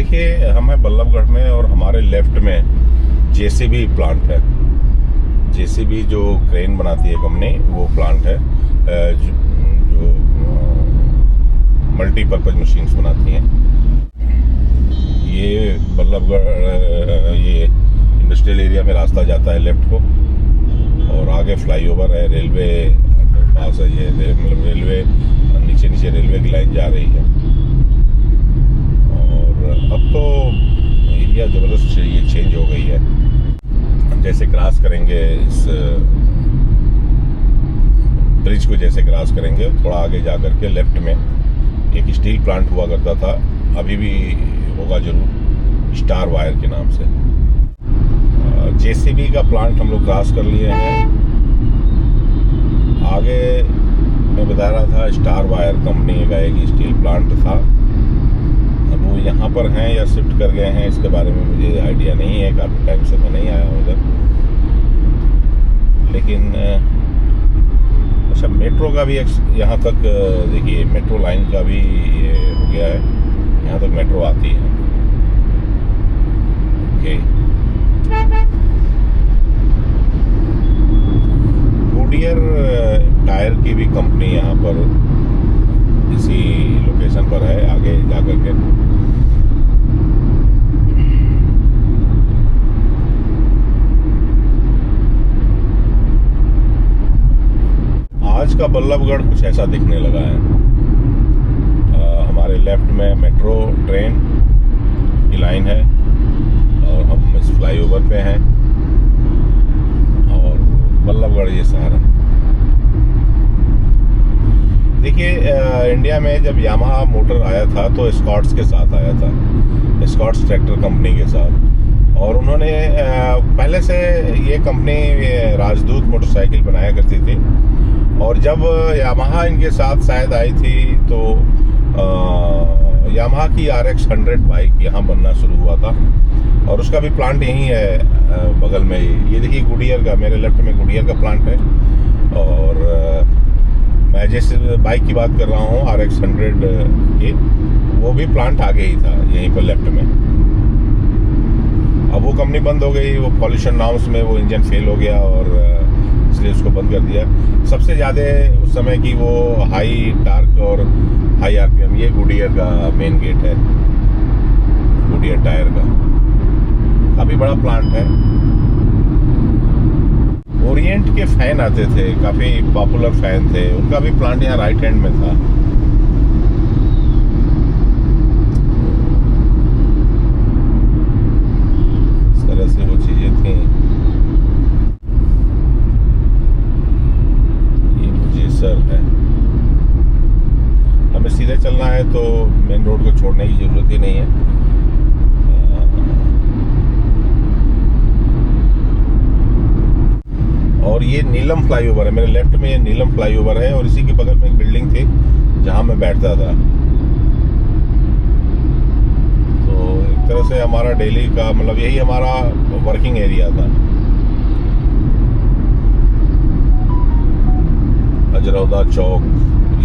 देखिए, हम हैं बल्लभगढ़ में और हमारे लेफ्ट में जेसीबी प्लांट है। जेसीबी जो क्रेन बनाती है कंपनी, वो प्लांट है जो मल्टीपर्पज़ मशीन्स बनाती हैं। ये बल्लभगढ़ ये इंडस्ट्रियल एरिया में रास्ता जाता है लेफ्ट को, और आगे फ्लाईओवर है, रेलवे पास है। ये मतलब रेलवे नीचे रेलवे की लाइन जा रही है। और अब तो एरिया ज़बरदस्त ये चेंज हो गई है। जैसे क्रॉस करेंगे इस ब्रिज को, जैसे क्रॉस करेंगे थोड़ा आगे जा कर के लेफ्ट में एक स्टील प्लांट हुआ करता था, अभी भी होगा जरूर, स्टार वायर के नाम से। जेसीबी का प्लांट हम लोग क्रॉस कर लिए हैं। आगे मैं बता रहा था स्टार वायर कंपनी का एक स्टील प्लांट था। अब वो यहाँ पर हैं या शिफ्ट कर गए हैं, इसके बारे में मुझे आइडिया नहीं है, काफ़ी टाइम से मैं नहीं आया हूँ इधर। लेकिन अच्छा, मेट्रो का भी यहाँ तक देखिए, मेट्रो लाइन का भी ये हो गया है, यहाँ तक मेट्रो आती है। ओके, गुडियर टायर की भी कंपनी यहाँ पर इसी लोकेशन पर है, आगे जाकर के। आज का बल्लभगढ़ कुछ ऐसा दिखने लगा है। हमारे लेफ्ट में मेट्रो ट्रेन की लाइन है और हम इस फ्लाईओवर पे हैं, और बल्लभगढ़ ये शहर है। देखिए, इंडिया में जब यामाहा मोटर आया था तो एस्कॉर्ट्स के साथ आया था, एस्कॉर्ट्स ट्रैक्टर कंपनी के साथ। और उन्होंने पहले से ये कंपनी राजदूत मोटरसाइकिल बनाया करती थी, और जब यामाहा इनके साथ शायद आई थी तो यामाहा की RX 100 बाइक यहाँ बनना शुरू हुआ था, और उसका भी प्लांट यहीं है बगल में ही। ये देखिए गुडियर का, मेरे लेफ्ट में गुडियर का प्लांट है। और मैं जिस बाइक की बात कर रहा हूँ RX 100 की, वो भी प्लांट आगे ही था यहीं पर लेफ्ट में। अब वो कंपनी बंद हो गई, वो पॉल्यूशन नॉर्म्स में वो इंजन फेल हो गया, और इसलिए उसको बंद कर दिया। सबसे ज़्यादा उस समय की वो हाई टार्क और हाई RPM, ये गुडियर का मेन गेट है, गुडियर टायर का। काफ़ी बड़ा प्लांट है। ओरिएंट के फैन आते थे, काफ़ी पॉपुलर फैन थे, उनका भी प्लांट यहाँ राइट हैंड में था। इस तरह से वो चीज़ें थी। ये मुजेसर है। हमें सीधे चलना है तो मेन रोड को छोड़ने की ज़रूरत ही नहीं है। और ये नीलम फ्लाईओवर है, मेरे लेफ्ट में ये नीलम फ्लाईओवर है, और इसी के बगल में एक बिल्डिंग थी जहां मैं बैठता था। तो एक तरह से हमारा डेली का मतलब यही हमारा वर्किंग एरिया था। अजरौदा चौक,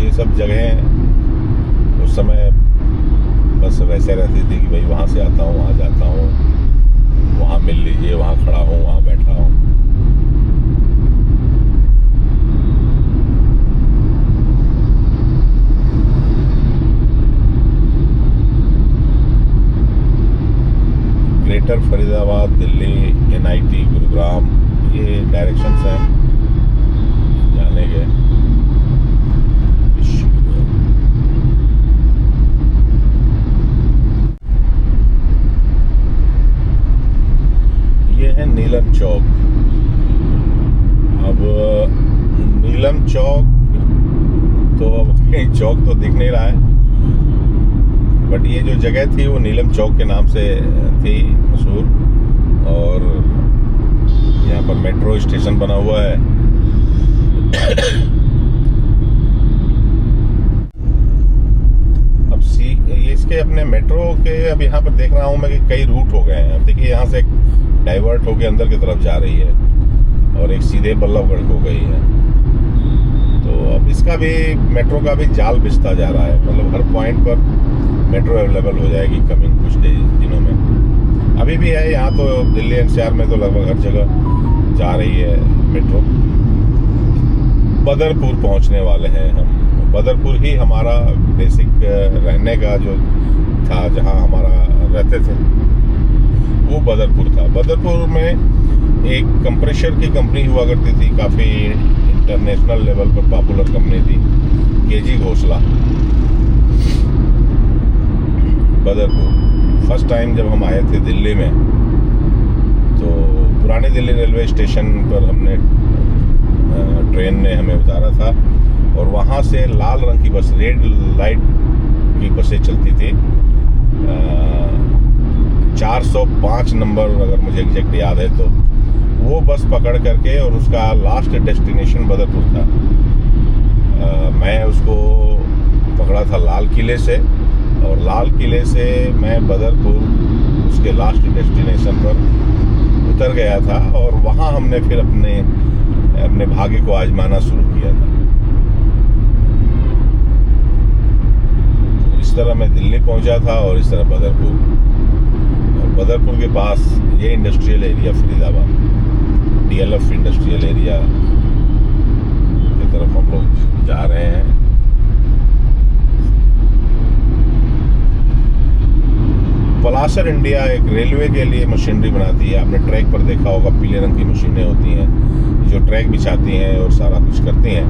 ये सब जगहें उस समय बस वैसे रहती थी कि भाई वहाँ से आता हूँ, वहाँ जाता हूँ, वहाँ मिल लीजिए, वहाँ खड़ा हूँ, वहाँ बैठा हूँ। ग्रेटर फरीदाबाद, दिल्ली, NIT, गुरुग्राम, ये डायरेक्शंस हैं जाने के। ये है नीलम चौक। अब नीलम चौक तो अब चौक तो दिख नहीं रहा है, बट ये जो जगह थी वो नीलम चौक के नाम से थी मशहूर। और यहाँ पर मेट्रो स्टेशन बना हुआ है। अब ये इसके अपने मेट्रो के अब यहाँ पर देख रहा हूँ मैं कि कई रूट हो गए हैं। अब देखिए, यहाँ से एक डाइवर्ट होके अंदर की तरफ जा रही है, और एक सीधे बल्लभगढ़ हो गई है। तो अब इसका भी मेट्रो का भी जाल बिछता जा रहा है, मतलब हर पॉइंट पर मेट्रो अवेलेबल हो जाएगी कमिंग कुछ डेज अभी भी है यहाँ तो दिल्ली एनसीआर में तो लगभग हर जगह जा रही है मेट्रो। बदरपुर पहुँचने वाले हैं हम। बदरपुर ही हमारा बेसिक रहने का जो था, जहाँ हमारा रहते थे वो बदरपुर था। बदरपुर में एक कंप्रेशर की कंपनी हुआ करती थी, काफ़ी इंटरनेशनल लेवल पर पॉपुलर कंपनी थी, केजी घोसला। बदरपुर फर्स्ट टाइम जब हम आए थे दिल्ली में, तो पुरानी दिल्ली रेलवे स्टेशन पर हमने ट्रेन ने हमें उतारा था और वहाँ से लाल रंग की बस, रेड लाइट की बसें चलती थी। 405 नंबर अगर मुझे एग्जैक्ट याद है, तो वो बस पकड़ करके, और उसका लास्ट डेस्टिनेशन बदरपुर था। मैं उसको पकड़ा था लाल किले से, और लाल किले से मैं बदरपुर उसके लास्ट डेस्टिनेशन पर उतर गया था, और वहाँ हमने फिर अपने भाग्य को आजमाना शुरू किया था। तो इस तरह मैं दिल्ली पहुँचा था और इस तरह बदरपुर। बदरपुर के पास ये industrial area Faridabad, DLF industrial area की तरफ हम लोग जा रहे हैं। पलासर इंडिया एक रेलवे के लिए मशीनरी बनाती है। आपने ट्रैक पर देखा होगा, पीले रंग की मशीनें होती हैं जो ट्रैक बिछाती हैं और सारा कुछ करती हैं,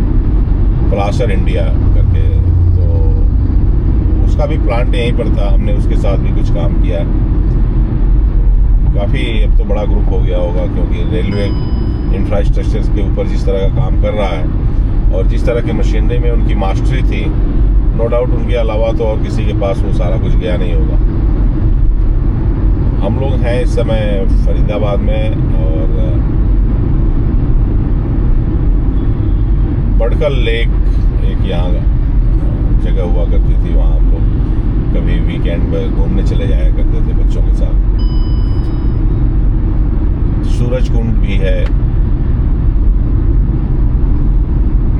पलासर इंडिया करके। तो उसका भी प्लांट यहीं पर था, हमने उसके साथ भी कुछ काम किया। काफ़ी अब तो बड़ा ग्रुप हो गया होगा, क्योंकि रेलवे इंफ्रास्ट्रक्चर के ऊपर जिस तरह का काम कर रहा है और जिस तरह की मशीनरी में उनकी मास्टरी थी, नो डाउट उनके अलावा तो और किसी के पास वो सारा कुछ गया नहीं होगा। हम लोग हैं इस समय फरीदाबाद में, और बड़कल लेक एक यहाँ जगह हुआ करती थी, वहाँ हम लोग कभी वीकेंड में घूमने चले जाया करते थे बच्चों के साथ। सूरज कुंड भी है।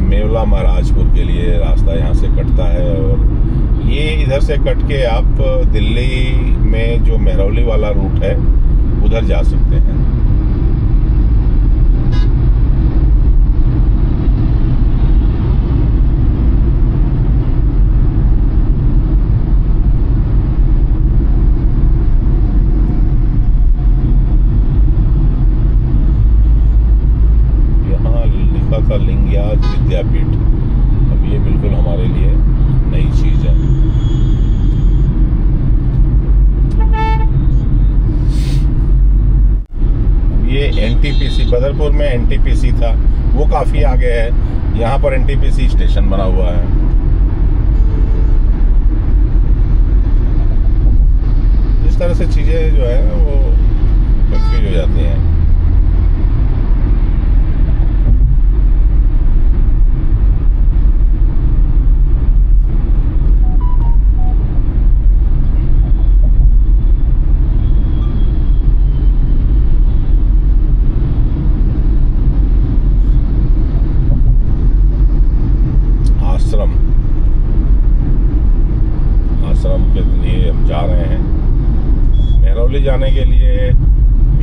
मेवला महाराजपुर के लिए रास्ता यहाँ से कटता है, और ये इधर से कट के आप दिल्ली में जो मेहरौली वाला रूट है उधर जा सकते हैं। था लिंगयाज विद्यापीठ। अब ये बिल्कुल हमारे लिए नई चीज़ है। ये एनटीपीसी, बदरपुर में एनटीपीसी था, वो काफ़ी आगे है। यहाँ पर एनटीपीसी स्टेशन बना हुआ है। इस तरह से चीज़ें जो है वो कंफ्यूज हो जाती हैं। आश्रम के लिए हम जा रहे हैं। मेहरौली जाने के लिए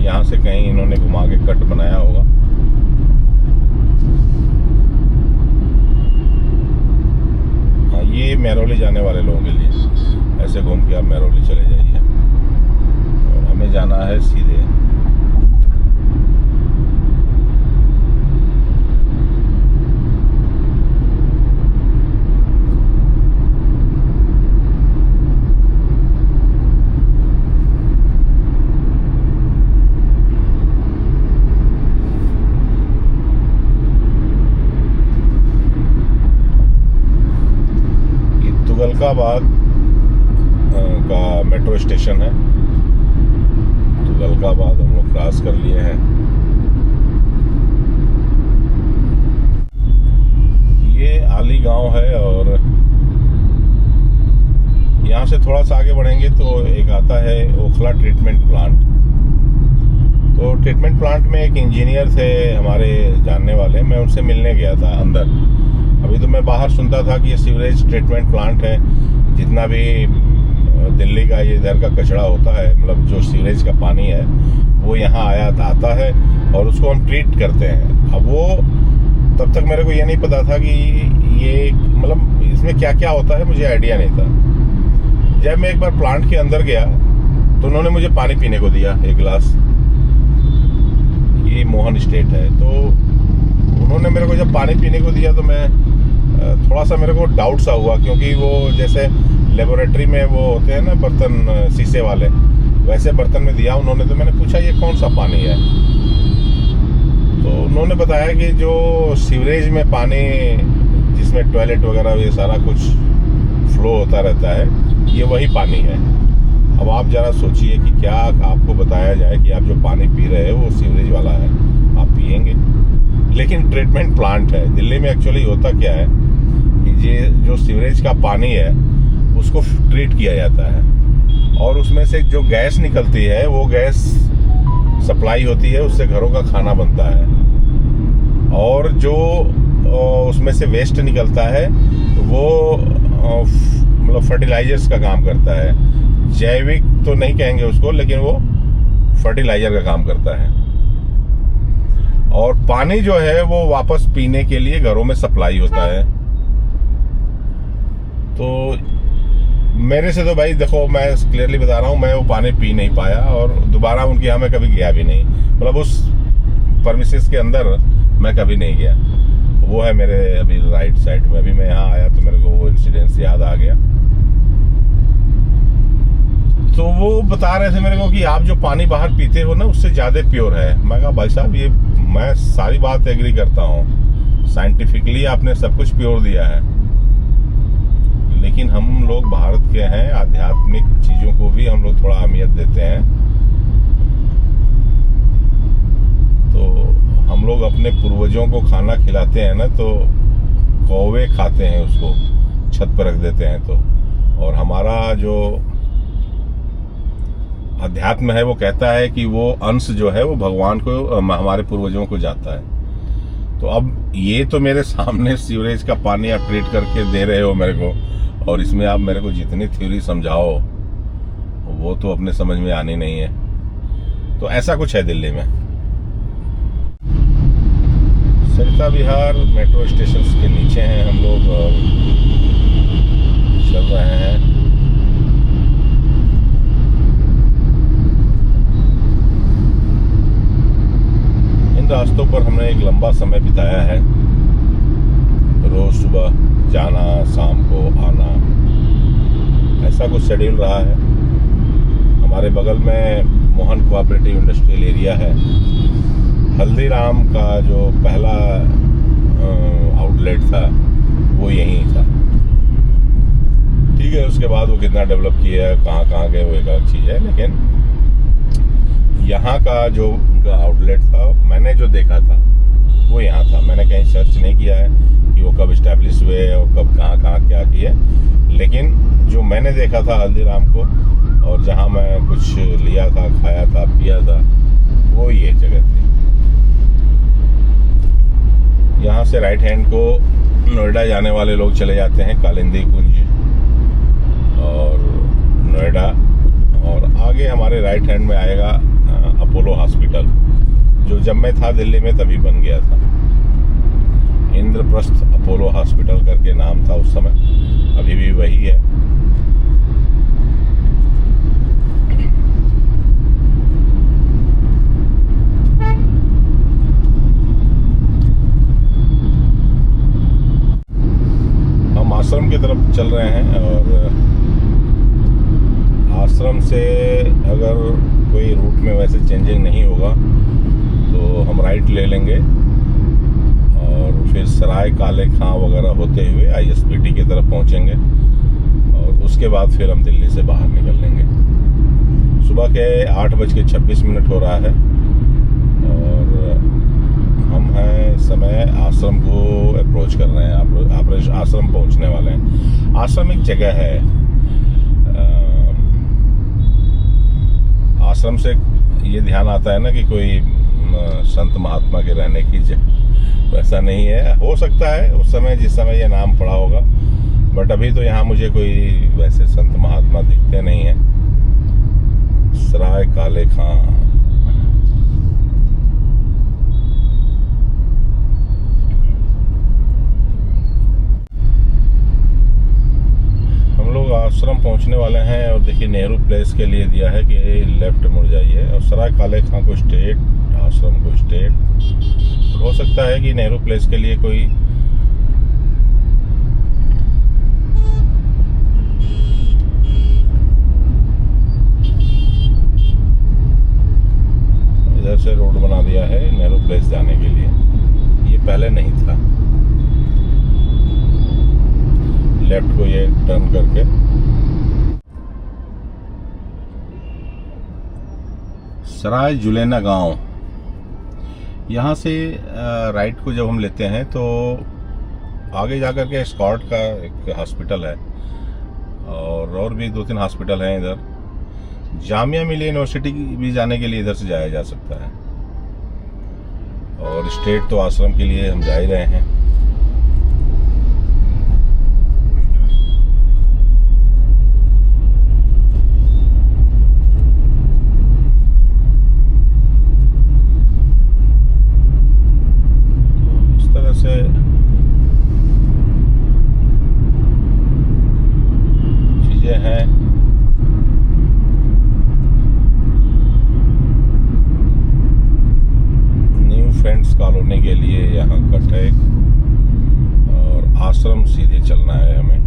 यहाँ से कहीं इन्होंने घुमा के कट बनाया होगा। हाँ, ये मेहरौली जाने वाले लोगों के लिए ऐसे घूम के आप मेहरौली चले जाइए, और हमें जाना है सीधे। तुगलकाबाद का मेट्रो स्टेशन है। तुगलकाबाद हम लोग क्रॉस कर लिए हैं। ये आली गांव है, और यहाँ से थोड़ा सा आगे बढ़ेंगे तो एक आता है ओखला ट्रीटमेंट प्लांट। तो ट्रीटमेंट प्लांट में एक इंजीनियर थे हमारे जानने वाले, मैं उनसे मिलने गया था अंदर। अभी तो मैं बाहर सुनता था कि ये सीवरेज ट्रीटमेंट प्लांट है, जितना भी दिल्ली का ये इधर का कचरा होता है, मतलब जो सीवरेज का पानी है वो यहाँ आता है और उसको हम ट्रीट करते हैं। अब वो तब तक मेरे को ये नहीं पता था कि ये मतलब इसमें क्या क्या होता है, मुझे आइडिया नहीं था। जब मैं एक बार प्लांट के अंदर गया तो उन्होंने मुझे पानी पीने को दिया एक गिलास। ये मोहन स्टेट है, तो उन्होंने मेरे को जब पानी पीने को दिया तो मैं थोड़ा सा मेरे को डाउट सा हुआ, क्योंकि वो जैसे लेबोरेटरी में वो होते हैं ना बर्तन शीशे वाले, वैसे बर्तन में दिया उन्होंने। तो मैंने पूछा ये कौन सा पानी है, तो उन्होंने बताया कि जो सीवरेज में पानी जिसमें टॉयलेट वगैरह ये सारा कुछ फ्लो होता रहता है, ये वही पानी है। अब आप ज़रा सोचिए कि क्या आपको बताया जाए कि आप जो पानी पी रहे हो वो सीवरेज वाला है, आप पिएंगे, लेकिन ट्रीटमेंट प्लांट है। दिल्ली में एक्चुअली होता क्या है कि ये जो सीवरेज का पानी है उसको ट्रीट किया जाता है और उसमें से जो गैस निकलती है वो गैस सप्लाई होती है, उससे घरों का खाना बनता है। और जो उसमें से वेस्ट निकलता है वो मतलब फर्टिलाइजर्स का काम करता है। जैविक तो नहीं कहेंगे उसको, लेकिन वो फर्टिलाइजर का काम करता है। और पानी जो है वो वापस पीने के लिए घरों में सप्लाई होता है। तो मेरे से तो भाई देखो, मैं क्लियरली बता रहा हूँ, मैं वो पानी पी नहीं पाया और दोबारा उनके यहाँ मैं कभी गया भी नहीं, मतलब उस परमिसेस के अंदर मैं कभी नहीं गया। वो है मेरे अभी राइट साइड में। अभी मैं यहाँ आया तो मेरे को वो इंसिडेंस याद आ गया। तो वो बता रहे थे मेरे को कि आप जो पानी बाहर पीते हो ना उससे ज़्यादा प्योर है। मैं कहा भाई साहब ये मैं सारी बात एग्री करता हूँ, साइंटिफिकली आपने सब कुछ प्योर दिया है, लेकिन हम लोग भारत के हैं, आध्यात्मिक चीज़ों को भी हम लोग थोड़ा अहमियत देते हैं। तो हम लोग अपने पूर्वजों को खाना खिलाते हैं ना, तो कौवे खाते हैं उसको, छत पर रख देते हैं। तो और हमारा जो अध्यात्म है वो कहता है कि वो अंश जो है वो भगवान को, हमारे पूर्वजों को जाता है। तो अब ये तो मेरे सामने सीवरेज का पानी आप ट्रीट करके दे रहे हो मेरे को, और इसमें आप मेरे को जितनी थ्योरी समझाओ वो तो अपने समझ में आनी नहीं है। तो ऐसा कुछ है दिल्ली में। सरिता विहार मेट्रो स्टेशन के नीचे हैं हम लोग और चल रहे हैं। इन रास्तों पर हमने एक लंबा समय बिताया है, रोज सुबह जाना, शाम को आना, ऐसा कुछ शेड्यूल रहा है। हमारे बगल में मोहन कोऑपरेटिव इंडस्ट्रियल एरिया है। हल्दीराम का जो पहला आउटलेट था वो यहीं था। ठीक है, उसके बाद वो कितना डेवलप किया है, कहाँ कहाँ गए, वो एक अलग चीज़ है, लेकिन यहाँ का जो उनका आउटलेट था, मैंने जो देखा था वो यहाँ था। मैंने कहीं सर्च नहीं किया है कि वो कब इस्टेब्लिश हुए और कब कहाँ कहाँ क्या किए, लेकिन जो मैंने देखा था हल्दीराम को और जहाँ मैं कुछ लिया था, खाया था, पिया था, वो ये जगह थी। यहाँ से राइट हैंड को नोएडा जाने वाले लोग चले जाते हैं, कालिंदी कुंज और नोएडा, और आगे हमारे राइट हैंड में आएगा अपोलो हॉस्पिटल, जो जब मैं था दिल्ली में तभी बन गया था। इंद्रप्रस्थ अपोलो हॉस्पिटल करके नाम था उस समय, अभी भी वही है। हम आश्रम की तरफ चल रहे हैं और आश्रम से अगर कोई रूट में वैसे चेंजिंग नहीं होगा तो हम राइट ले लेंगे और फिर सराय काले खां वगैरह होते हुए ISBT की तरफ पहुंचेंगे और उसके बाद फिर हम दिल्ली से बाहर निकल लेंगे। सुबह के 8:26 हो रहा है और हम हैं समय आश्रम को अप्रोच कर रहे हैं। आप आश्रम पहुंचने वाले हैं। आश्रम एक जगह है, आश्रम से ये ध्यान आता है ना कि कोई संत महात्मा के रहने की जगह, वैसा नहीं है। हो सकता है उस समय जिस समय ये नाम पड़ा होगा, बट अभी तो यहाँ मुझे कोई वैसे संत महात्मा दिखते नहीं हैं। सराय काले खां, हम लोग आश्रम पहुंचने वाले हैं। और देखिए नेहरू प्लेस के लिए दिया है कि लेफ्ट मुड़ जाइए, और सराय काले खां को स्टेट, आश्रम को स्टेट। हो सकता है कि नेहरू प्लेस के लिए कोई इधर से रोड बना दिया है नेहरू प्लेस जाने के लिए, ये पहले नहीं था। लेफ्ट को ये टर्न करके सराय जुलेना गांव, यहाँ से राइट को जब हम लेते हैं तो आगे जाकर के स्कॉट का एक हॉस्पिटल है, और भी 2-3 हॉस्पिटल हैं इधर। जामिया मिलिया यूनिवर्सिटी भी जाने के लिए इधर से जाया जा सकता है, और स्टेट तो आश्रम के लिए हम जा ही रहे हैं। इस तरह से चीजें हैं। फ्रेंड्स कॉलोनी के लिए यहाँ कट है, और आश्रम सीधे चलना है हमें।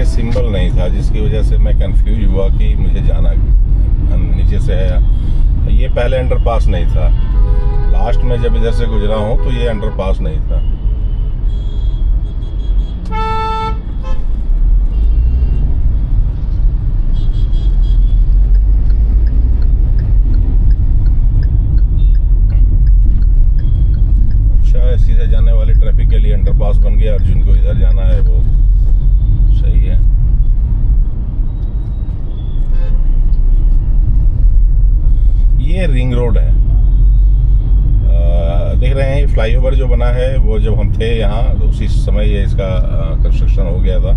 सिंबल नहीं था, जिसकी वजह से मैं कंफ्यूज हुआ कि मुझे जाना नीचे से है। ये पहले अंडरपास नहीं था, लास्ट में जब इधर से गुजरा हूँ तो ये अंडरपास नहीं था। अच्छा, सीधे जाने वाली ट्रैफिक के लिए अंडरपास बन गया, और जिनको इधर जाना है वो सही है। ये रिंग रोड है, देख रहे हैं। फ्लाईओवर जो बना है वो जब हम थे यहाँ तो उसी समय ये इसका कंस्ट्रक्शन हो गया था।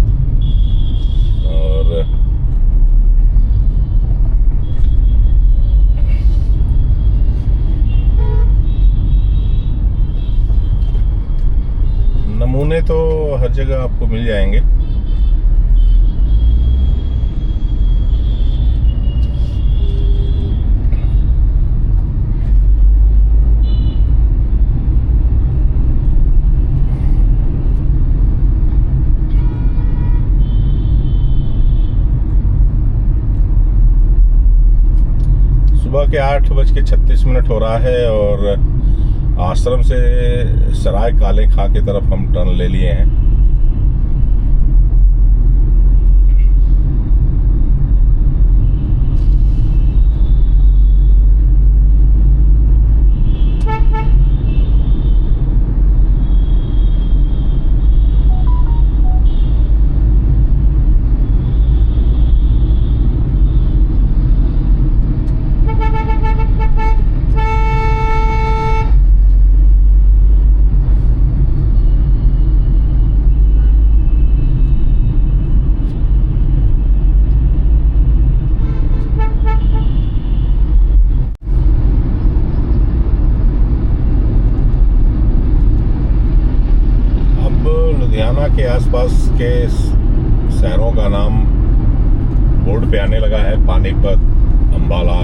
और नमूने तो हर जगह आपको मिल जाएंगे। सुबह के 8:36 हो रहा है, और आश्रम से सराय काले खां की तरफ हम टर्न ले लिए हैं। लुधियाना के आसपास के शहरों का नाम बोर्ड पे आने लगा है। पानीपत, अम्बाला,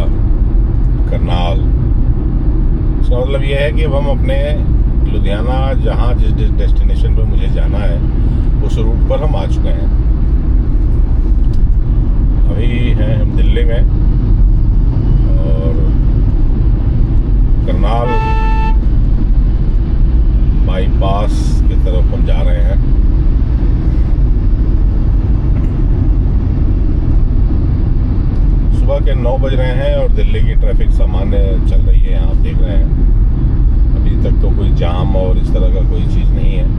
करनाल। इसका मतलब ये है कि अब हम अपने लुधियाना जहाँ जिस डेस्टिनेशन पे मुझे जाना है उस रूट पर हम आ चुके हैं। अभी हैं हम दिल्ली में, और करनाल बाईपास की तरफ हम जा रहे हैं। सुबह के 9 बज रहे हैं और दिल्ली की ट्रैफिक सामान्य चल रही है। यहाँ आप देख रहे हैं अभी तक तो कोई जाम और इस तरह का कोई चीज़ नहीं है।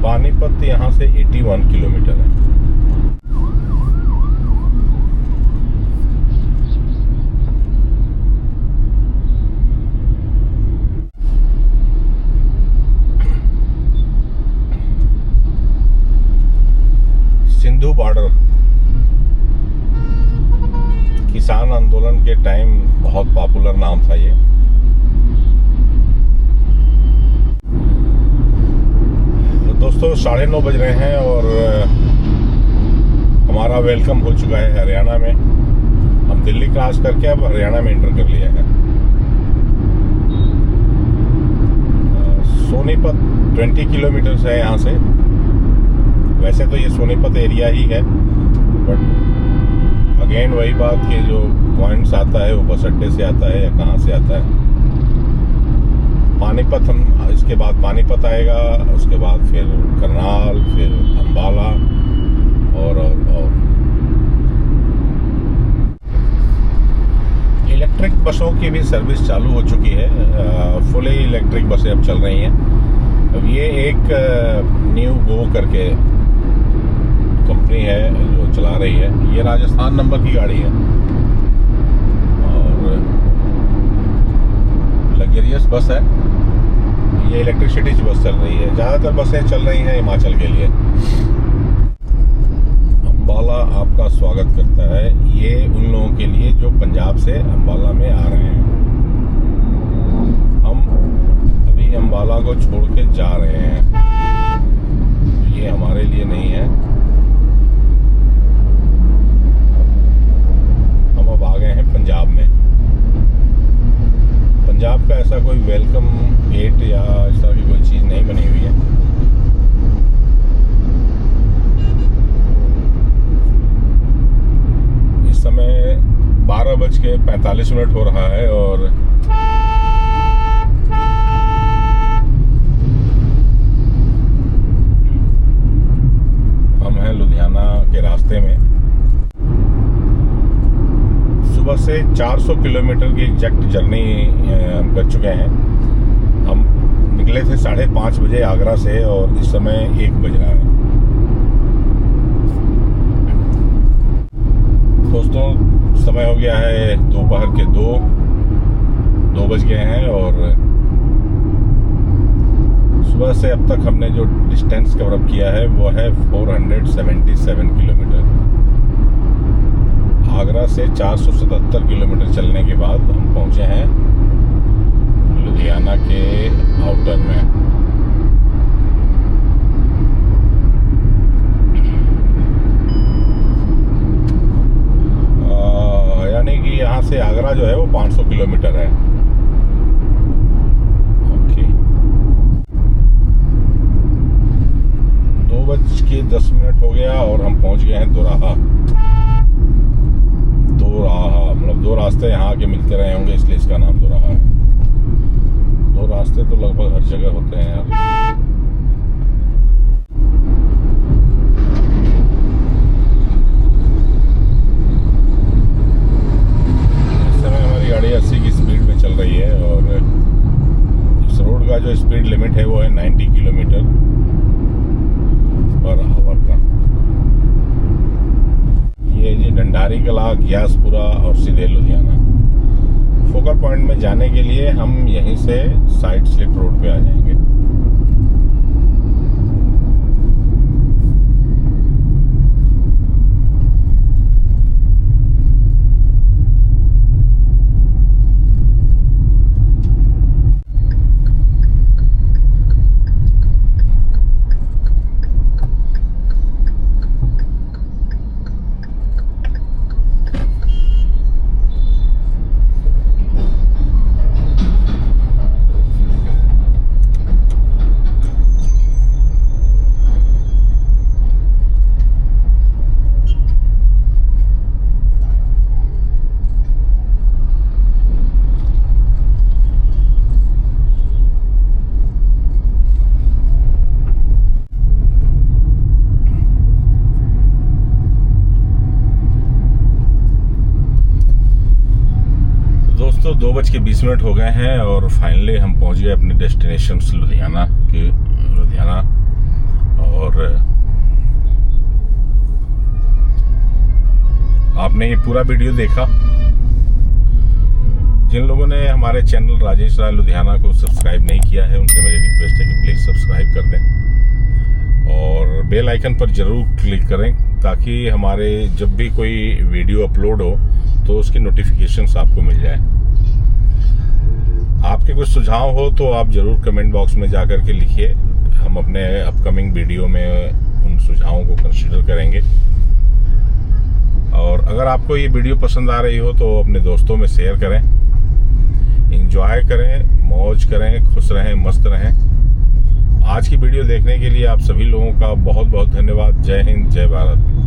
पानीपत यहाँ से 81 किलोमीटर है। सिंधु बॉर्डर किसान आंदोलन के टाइम बहुत पॉपुलर नाम था ये। दोस्तों 9:30 बज रहे हैं और हमारा वेलकम हो चुका है हरियाणा में। हम दिल्ली क्रॉस करके अब हरियाणा में एंटर कर लिए हैं। सोनीपत 20 किलोमीटर्स है यहाँ से। वैसे तो ये सोनीपत एरिया ही है, बट अगेन वही बात कि जो पॉइंट्स आता है वो बस अड्डे से आता है या कहाँ से आता है। पानीपत, हम इसके बाद पानीपत आएगा, उसके बाद फिर करनाल, फिर अम्बाला और इलेक्ट्रिक बसों की भी सर्विस चालू हो चुकी है। फुली इलेक्ट्रिक बसें अब चल रही हैं। अब ये एक न्यू गो करके कंपनी है जो चला रही है। ये राजस्थान नंबर की गाड़ी है और लग्जरियस बस है। ये इलेक्ट्रिसिटी बस चल रही है। ज़्यादातर बसें चल रही हैं हिमाचल के लिए। अम्बाला आपका स्वागत करता है। ये उन लोगों के लिए जो पंजाब से अम्बाला में आ रहे हैं। हम अभी अम्बाला को छोड़ के जा रहे हैं, ये हमारे लिए नहीं है। हम अब आ गए हैं पंजाब में। पंजाब का ऐसा कोई वेलकम गेट या इस तरह की कोई चीज़ नहीं बनी हुई है। इस समय 12:45 हो रहा है और हम हैं लुधियाना के रास्ते में। सुबह से 400 किलोमीटर की एग्जैक्ट जर्नी हम कर चुके हैं। हम निकले थे 5:30 बजे आगरा से और इस समय 1 बज रहा है। दोस्तों समय हो गया है दोपहर के 2 बज गए हैं और सुबह से अब तक हमने जो डिस्टेंस कवर अप किया है वो है 477 किलोमीटर। आगरा से 477 किलोमीटर चलने के बाद हम पहुंचे हैं लुधियाना के आउटर में। यानी कि यहाँ से आगरा जो है वो 500 किलोमीटर है। ओके, 2:10 हो गया और हम पहुंच गए हैं दोराहा। मतलब 2 रास्ते यहाँ के मिलते रहे होंगे इसलिए इसका नाम दोराहा है। 2 रास्ते तो लगभग हर जगह होते हैं यार। इस समय हमारी गाड़ी 80 की स्पीड में चल रही है और कला, ग्यासपुरा और सीधे लुधियाना। फोकल पॉइंट में जाने के लिए हम यहीं से साइड स्लिप रोड पे आ जाएंगे। दोस्तों 2:20 हो गए हैं और फाइनली हम पहुंच गए अपने डेस्टिनेशन लुधियाना। और आपने ये पूरा वीडियो देखा। जिन लोगों ने हमारे चैनल राजेश राय लुधियाना को सब्सक्राइब नहीं किया है, उनसे मेरी रिक्वेस्ट है कि प्लीज़ सब्सक्राइब कर दें और बेल आइकन पर ज़रूर क्लिक करें, ताकि हमारे जब भी कोई वीडियो अपलोड हो तो उसकी नोटिफिकेशंस आपको मिल जाए। आपके कुछ सुझाव हो तो आप ज़रूर कमेंट बॉक्स में जाकर के लिखिए। हम अपने अपकमिंग वीडियो में उन सुझावों को कंसिडर करेंगे। और अगर आपको ये वीडियो पसंद आ रही हो तो अपने दोस्तों में शेयर करें। एंजॉय करें, मौज करें, खुश रहें, मस्त रहें। आज की वीडियो देखने के लिए आप सभी लोगों का बहुत बहुत धन्यवाद। जय हिंद, जय भारत।